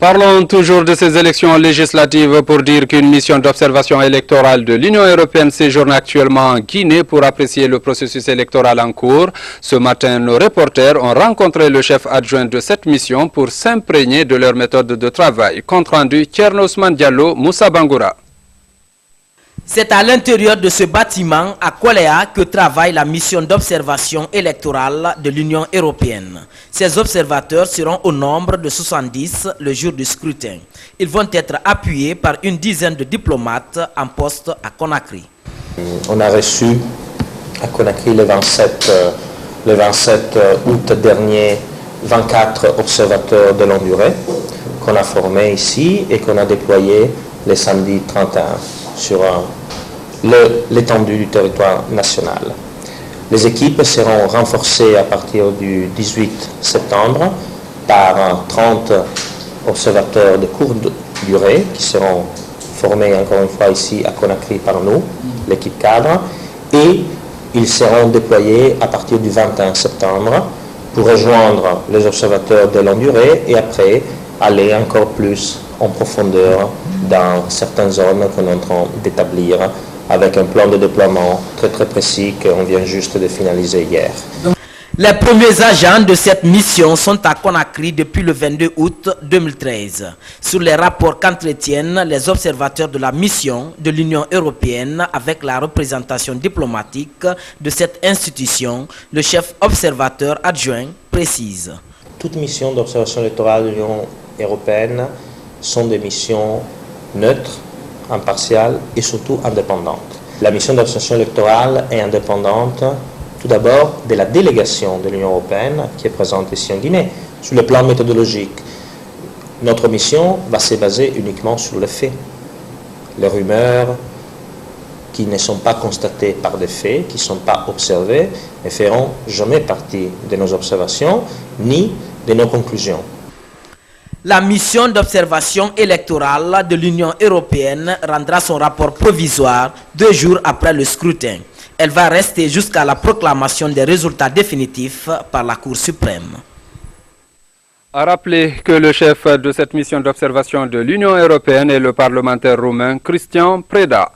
Parlons toujours de ces élections législatives pour dire qu'une mission d'observation électorale de l'Union européenne séjourne actuellement en Guinée pour apprécier le processus électoral en cours. Ce matin, nos reporters ont rencontré le chef adjoint de cette mission pour s'imprégner de leur méthode de travail. Compte rendu, Thierno Ousmane Diallo, Moussa Bangoura. C'est à l'intérieur de ce bâtiment à Koléa que travaille la mission d'observation électorale de l'Union européenne. Ces observateurs seront au nombre de 70 le jour du scrutin. Ils vont être appuyés par une dizaine de diplomates en poste à Conakry. On a reçu à Conakry le 27 août dernier 24 observateurs de longue durée qu'on a formés ici et qu'on a déployés le samedi 31 sur l'étendue du territoire national. Les équipes seront renforcées à partir du 18 septembre par 30 observateurs de courte durée qui seront formés encore une fois ici à Conakry par nous, l'équipe cadre, et ils seront déployés à partir du 21 septembre pour rejoindre les observateurs de longue durée et après aller encore plus en profondeur dans certaines zones qu'on est en train d'établir avec un plan de déploiement très précis qu'on vient juste de finaliser hier. Les premiers agents de cette mission sont à Conakry depuis le 22 août 2013. Sur les rapports qu'entretiennent les observateurs de la mission de l'Union européenne avec la représentation diplomatique de cette institution, le chef observateur adjoint précise. Toutes missions d'observation électorale de l'Union européenne sont des missions neutres, impartiales et surtout indépendantes. La mission d'observation électorale est indépendante tout d'abord de la délégation de l'Union européenne qui est présente ici en Guinée. Sur le plan méthodologique, notre mission va se baser uniquement sur les faits. Les rumeurs qui ne sont pas constatées par des faits, qui ne sont pas observées, ne feront jamais partie de nos observations ni de nos conclusions. La mission d'observation électorale de l'Union européenne rendra son rapport provisoire 2 jours après le scrutin. Elle va rester jusqu'à la proclamation des résultats définitifs par la Cour suprême. A rappeler que le chef de cette mission d'observation de l'Union européenne est le parlementaire roumain Cristian Preda.